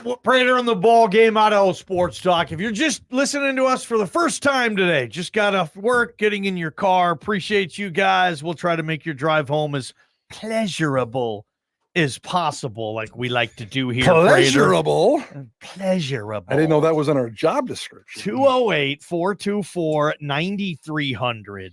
right, Prater on the ball game, Idaho Sports Talk. If you're just listening to us for the first time today, just got off work, getting in your car, appreciate you guys. We'll try to make your drive home as pleasurable as possible, like we like to do here. Pleasurable? Pleasurable. I didn't know that was in our job description. 208-424-9300.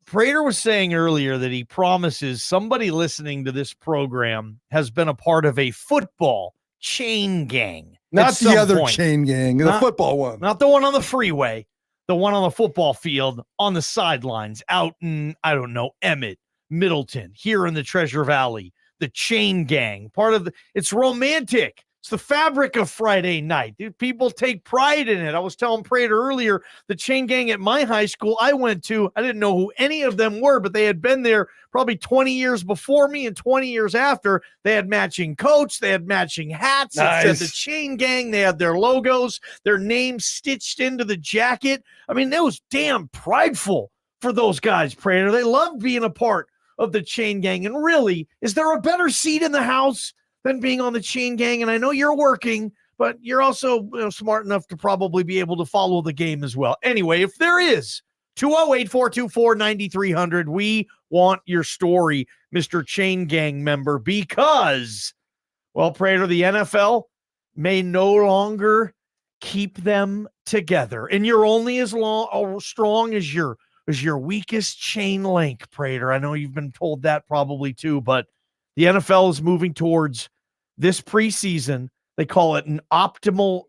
Prater was saying earlier that he promises somebody listening to this program has been a part of a football chain gang. Not the other chain gang, the football one. Not the one on the freeway, the one on the football field, on the sidelines, out in, I don't know, Emmett, Middleton, here in the Treasure Valley. The chain gang, it's romantic. It's the fabric of Friday night. Dude, people take pride in it. I was telling Prater earlier, the chain gang at my high school I went to, I didn't know who any of them were, but they had been there probably 20 years before me and 20 years after. They had matching coats. They had matching hats. Nice. It said the chain gang. They had their logos, their names stitched into the jacket. I mean, that was damn prideful for those guys, Prater. They loved being a part of the chain gang. And really, is there a better seat in the house than being on the chain gang? And I know you're working, but you're also smart enough to probably be able to follow the game as well. Anyway, if there is, 208-424-9300, we want your story, Mr. Chain Gang member, because, well, Prater, the NFL may no longer keep them together. And you're only as strong as your weakest chain link, Prater. I know you've been told that probably too, but the NFL is moving towards this preseason. They call it an optical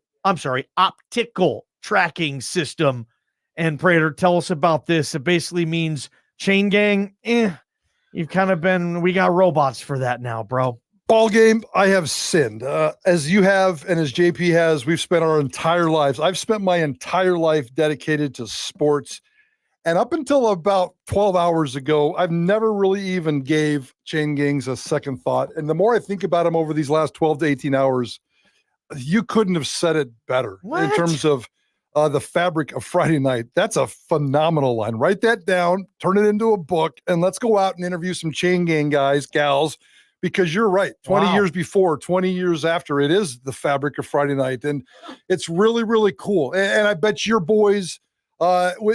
tracking system. And Prater, tell us about this. It basically means chain gang, we got robots for that now, bro. Ball game, I have sinned. As you have and as JP has, we've spent our entire lives. I've spent my entire life dedicated to sports. And up until about 12 hours ago, I've never really even gave chain gangs a second thought. And the more I think about them over these last 12 to 18 hours, you couldn't have said it better. What? In terms of the fabric of Friday night. That's a phenomenal line. Write that down, turn it into a book, and let's go out and interview some chain gang guys, gals, because you're right. 20 years before, 20 years after, it is the fabric of Friday night. And it's really, really cool. And I bet your boys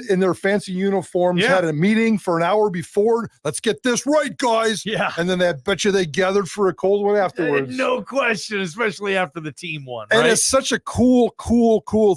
in their fancy uniforms had a meeting for an hour before. Let's get this right, guys. Yeah. And then I bet you they gathered for a cold one afterwards. No question, especially after the team won. And right? it's such a cool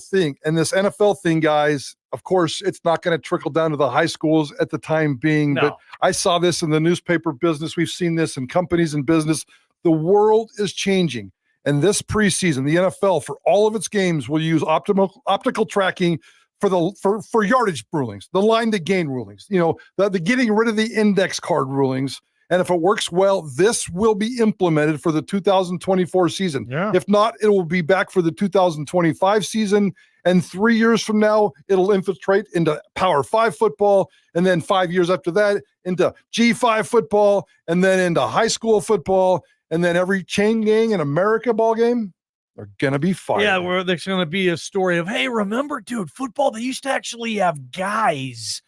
thing. And this NFL thing, guys, of course, it's not going to trickle down to the high schools at the time being. No. But I saw this in the newspaper business. We've seen this in companies and business. The world is changing. And this preseason, the NFL, for all of its games, will use optical tracking for yardage rulings, the line to gain rulings, the getting rid of the index card rulings. And if it works well, this will be implemented for the 2024 season. Yeah. If not, it will be back for the 2025 season. And 3 years from now, it'll infiltrate into Power 5 football. And then 5 years after that, into G5 football, and then into high school football. And then every chain gang in America ball game, they're going to be fired. Yeah, where there's going to be a story of, hey, remember, dude, football, they used to actually have guys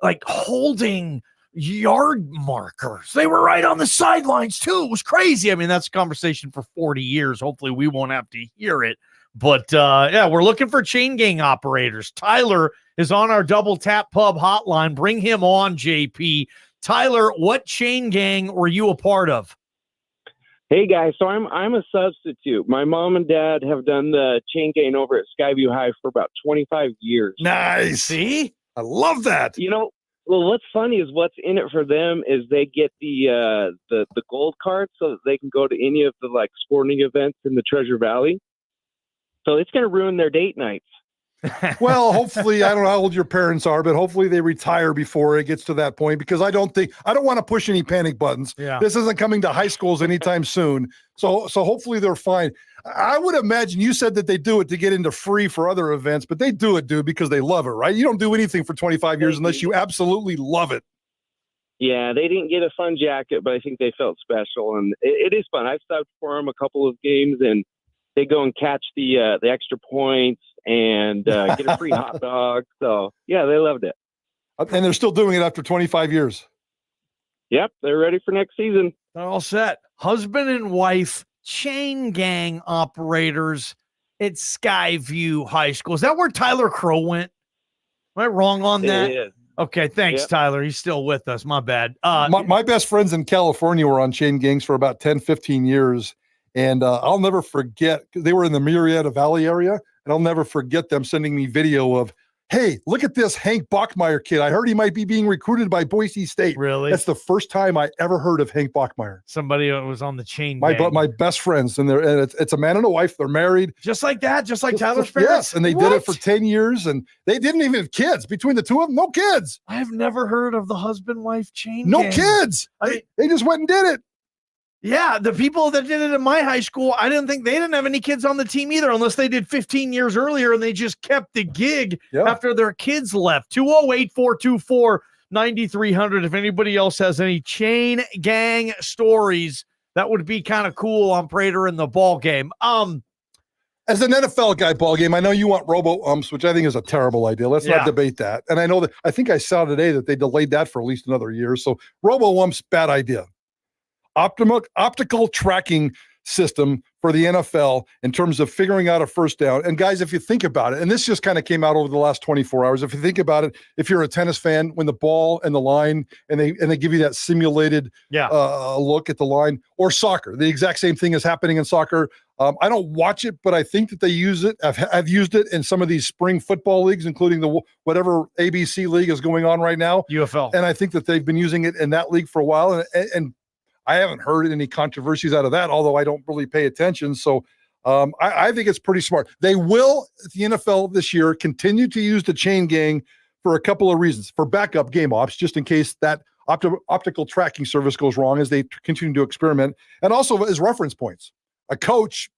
like holding yard markers. They were right on the sidelines, too. It was crazy. I mean, that's a conversation for 40 years. Hopefully we won't have to hear it. But, we're looking for chain gang operators. Tyler is on our Double Tap Pub hotline. Bring him on, JP. Tyler, what chain gang were you a part of? Hey guys, so I'm a substitute. My mom and dad have done the chain gang over at Skyview High for about 25 years. Nice. See? I love that. Well, what's funny is what's in it for them is they get the gold card so that they can go to any of the sporting events in the Treasure Valley. So it's going to ruin their date nights. Well, hopefully, I don't know how old your parents are, but hopefully they retire before it gets to that point, because I don't want to push any panic buttons. Yeah. This isn't coming to high schools anytime soon. So hopefully they're fine. I would imagine you said that they do it to get into free for other events, but they do it, dude, because they love it, right? You don't do anything for 25 years unless you absolutely love it. Yeah, they didn't get a fun jacket, but I think they felt special, and it is fun. I've subbed for them a couple of games, and they go and catch the extra points and get a free hot dog. So, yeah, they loved it. And they're still doing it after 25 years. Yep, they're ready for next season. They're all set. Husband and wife chain gang operators at Skyview High School. Is that where Tyler Crow went? Am I wrong on that? Yeah. Okay, thanks, Yep. Tyler. He's still with us. My bad. My best friends in California were on chain gangs for about 10, 15 years. And I'll never forget, they were in the Murrieta Valley area, and I'll never forget them sending me video of, hey, look at this Hank Bachmeyer kid. I heard he might be being recruited by Boise State. Really? That's the first time I ever heard of Hank Bachmeyer. Somebody that was on the chain My gang. best friends, and it's a man and a wife. They're married. Just like that? Just like Tyler's parents? Yes, and they did it for 10 years, and they didn't even have kids. Between the two of them, no kids. I've never heard of the husband-wife chain No gang. kids. They just went and did it. Yeah, the people that did it in my high school, I didn't think they didn't have any kids on the team either, unless they did 15 years earlier and they just kept the gig after their kids left. 208-424-9300. If anybody else has any chain gang stories, that would be kind of cool on Prater in the ball game. As an NFL guy, ball game, I know you want robo-umps, which I think is a terrible idea. Let's not debate that. And I know that I think I saw today that they delayed that for at least another year. So robo-umps, bad idea. Optical tracking system for the NFL in terms of figuring out a first down. And guys, if you think about it, and this just kind of came out over the last 24 hours, if you think about it, if you're a tennis fan, when the ball and the line, and they give you that simulated look at the line, or soccer, the exact same thing is happening in soccer. I don't watch it, but I think that they use it. I've used it in some of these spring football leagues, including the whatever ABC league is going on right now, UFL. And I think that they've been using it in that league for a while. And I haven't heard any controversies out of that, although I don't really pay attention. So I think it's pretty smart. They will, the NFL this year, continue to use the chain gang for a couple of reasons. For backup game ops, just in case that optical tracking service goes wrong as they continue to experiment, and also as reference points. A coach,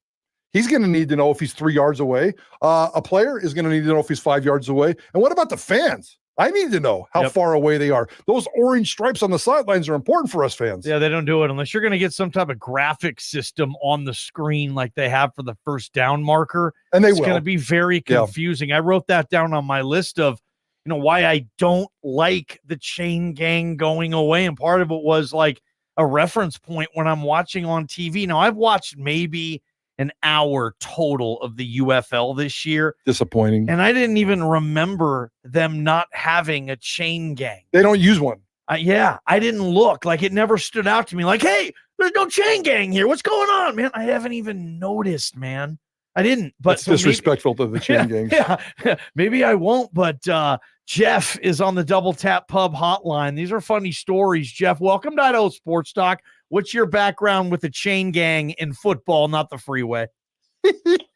he's going to need to know if he's 3 yards away. A player is going to need to know if he's 5 yards away. And what about the fans? I need to know how far away they are. Those orange stripes on the sidelines are important for us fans. Yeah, they don't do it unless you're going to get some type of graphic system on the screen like they have for the first down marker. And it's going to be very confusing. I wrote that down on my list of, why I don't like the chain gang going away. And part of it was like a reference point when I'm watching on TV. Now, I've watched maybe an hour total of the UFL this year. Disappointing. And I didn't even remember them not having a chain gang. They don't use one. I didn't look. Like, it never stood out to me. Like, hey, there's no chain gang here. What's going on, man? I haven't even noticed, man. I didn't. But it's disrespectful to the chain gang. Yeah, maybe I won't. But Jeff is on the Double Tap Pub hotline. These are funny stories. Jeff, welcome to Idaho Sports Talk. What's your background with the chain gang in football, not the freeway?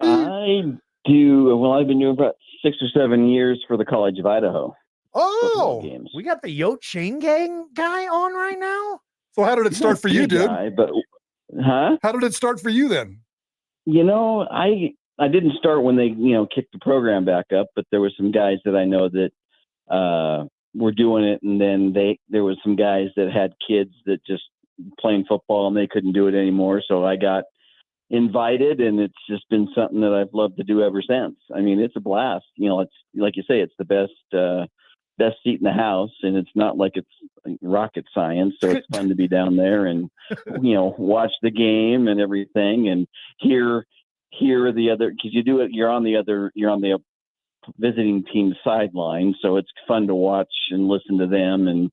I do. Well, I've been doing about 6 or 7 years for the College of Idaho. Oh, games. We got the Yo chain gang guy on right now. So how did it start for you, dude? How did it start for you then? I didn't start when they, kicked the program back up, but there were some guys that I know that were doing it, and then there was some guys that had kids that just playing football and they couldn't do it anymore. So I got invited, and it's just been something that I've loved to do ever since. I mean, it's a blast. It's like you say, it's the best seat in the house, and it's not like it's rocket science. So it's fun to be down there and, watch the game and everything, and hear the other, because you do it, you're on the visiting team's sideline. So it's fun to watch and listen to them and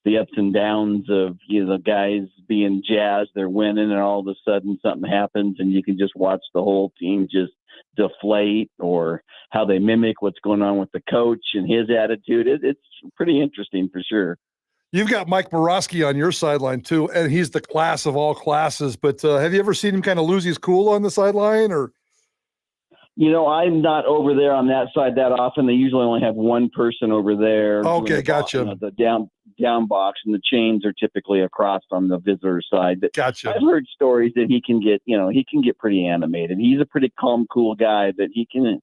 the ups and downs of, the guys being jazzed, they're winning, and all of a sudden something happens and you can just watch the whole team just deflate, or how they mimic what's going on with the coach and his attitude. It's pretty interesting for sure. You've got Mike Borowski on your sideline too, and he's the class of all classes. But have you ever seen him kind of lose his cool on the sideline, or? I'm not over there on that side that often. They usually only have one person over there. Okay, gotcha. The down box, and the chains are typically across on the visitor side. But gotcha. I've heard stories that he can get pretty animated. He's a pretty calm, cool guy, but he can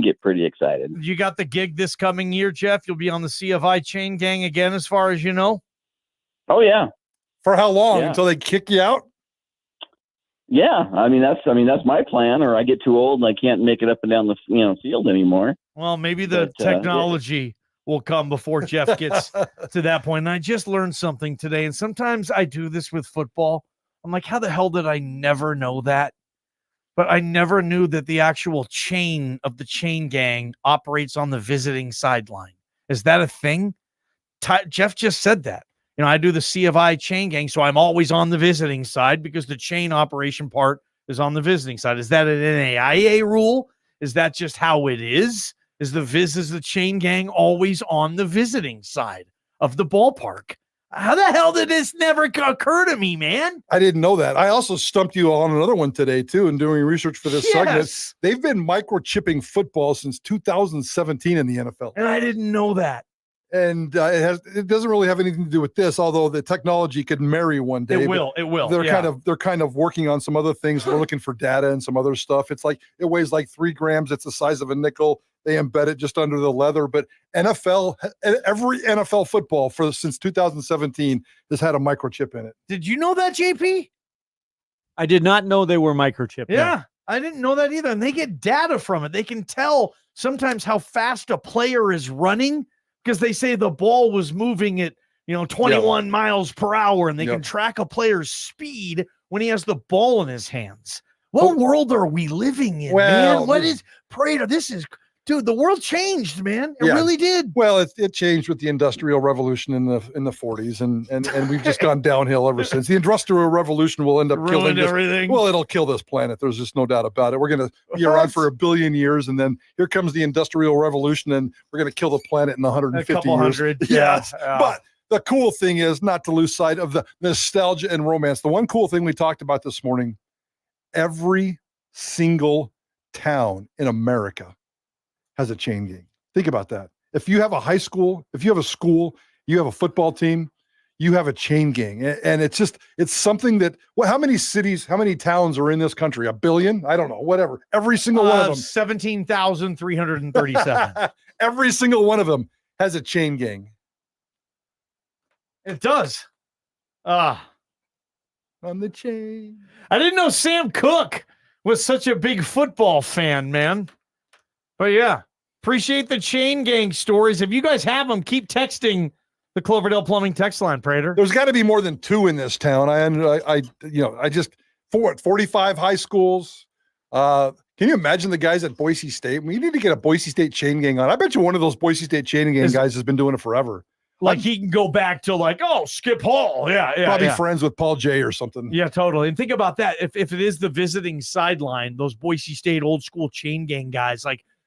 get pretty excited. You got the gig this coming year, Jeff? You'll be on the CFI chain gang again, as far as you know? Oh yeah. For how long? Until they kick you out? Yeah, that's my plan, or I get too old and I can't make it up and down the field anymore. Well, maybe the technology will come before Jeff gets to that point. And I just learned something today, and sometimes I do this with football. I'm like, how the hell did I never know that? But I never knew that the actual chain of the chain gang operates on the visiting sideline. Is that a thing? Jeff just said that. I do the C of I chain gang, so I'm always on the visiting side because the chain operation part is on the visiting side. Is that an NAIA rule? Is that just how it is? Is the chain gang always on the visiting side of the ballpark? How the hell did this never occur to me, man? I didn't know that. I also stumped you on another one today, too, in doing research for this segment. They've been microchipping football since 2017 in the NFL. And I didn't know that. And it doesn't really have anything to do with this, although the technology could marry one day. It will. They're kind of working on some other things. They're looking for data and some other stuff. It weighs like 3 grams. It's the size of a nickel. They embed it just under the leather. But every NFL football since 2017 has had a microchip in it. Did you know that, JP? I did not know they were microchipped. Yeah, no. I didn't know that either. And they get data from it. They can tell sometimes how fast a player is running because they say the ball was moving at 21 miles per hour, and they can track a player's speed when he has the ball in his hands. What world are we living in, man? What is Prater? Dude, the world changed, man. It really did. Well, it changed with the Industrial Revolution in the 40s, and we've just gone downhill ever since. The Industrial Revolution will end up killing everything. Well, it'll kill this planet. There's just no doubt about it. We're going to be around for 1 billion years, and then here comes the Industrial Revolution, and we're going to kill the planet in 150 a couple years. Hundred. Yes, but the cool thing is not to lose sight of the nostalgia and romance. The one cool thing we talked about this morning, every single town in America has a chain gang. Think about that. If you have a high school, if you have a school, you have a football team, you have a chain gang. And it's something that, how many cities, how many towns are in this country? 1 billion? I don't know, whatever. Every single one of them. 17,337. Every single one of them has a chain gang. It does. On the chain. I didn't know Sam Cooke was such a big football fan, man. But yeah, appreciate the chain gang stories. If you guys have them, keep texting the Cloverdale Plumbing text line, Prater. There's got to be more than 2 in this town. I just 45 high schools. Can you imagine the guys at Boise State? We need to get a Boise State chain gang on. I bet you one of those Boise State chain gang guys has been doing it forever. Like he can go back to Skip Hall. Yeah. Probably friends with Paul J or something. Yeah, totally. And think about that. If it is the visiting sideline, those Boise State old school chain gang guys,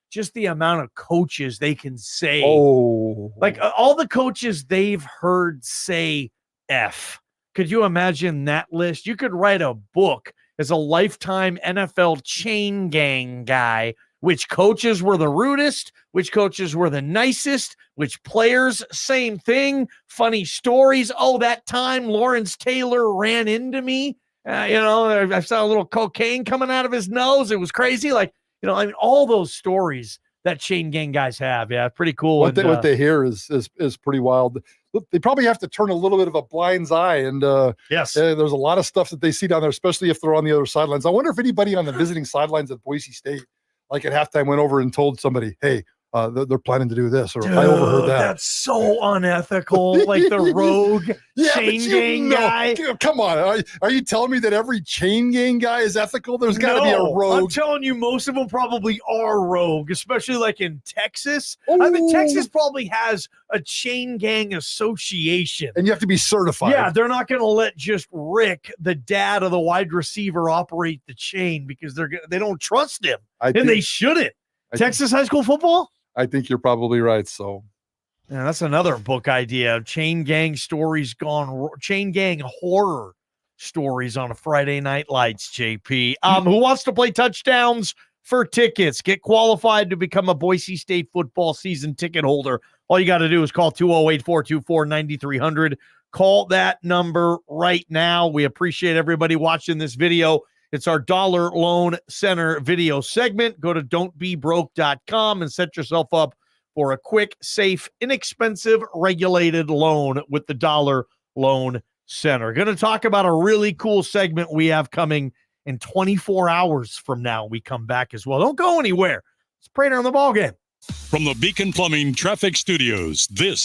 just the amount of coaches they can say. Oh. All the coaches they've heard say F. Could you imagine that list? You could write a book as a lifetime NFL chain gang guy. Which coaches were the rudest, which coaches were the nicest, which players, same thing, funny stories. Oh, that time Lawrence Taylor ran into me. I saw a little cocaine coming out of his nose. It was crazy. All those stories that chain gang guys have. Yeah, pretty cool. What they hear is pretty wild. They probably have to turn a little bit of a blind's eye. And yes, there's a lot of stuff that they see down there, especially if they're on the other sidelines. I wonder if anybody on the visiting sidelines at Boise State, at halftime, went over and told somebody, hey, they're planning to do this, or Dude, I overheard that. That's so unethical. The rogue chain gang guy. Dude, come on. Are you telling me that every chain gang guy is ethical? There's got to be a rogue. I'm telling you, most of them probably are rogue, especially in Texas. Ooh. Texas probably has a chain gang association. And you have to be certified. Yeah, they're not going to let just Rick, the dad of the wide receiver, operate the chain because they don't trust him. They shouldn't. Texas high school football? I think you're probably right. So, yeah, that's another book idea. Chain gang stories chain gang horror stories on a Friday Night Lights, JP. Who wants to play touchdowns for tickets? Get qualified to become a Boise State football season ticket holder. All you got to do is call 208-424-9300. Call that number right now. We appreciate everybody watching this video. It's our Dollar Loan Center video segment. Go to don'tbebroke.com and set yourself up for a quick, safe, inexpensive, regulated loan with the Dollar Loan Center. Going to talk about a really cool segment we have coming in 24 hours from now. We come back as well. Don't go anywhere. It's Prater on the Ballgame. From the Beacon Plumbing Traffic Studios, this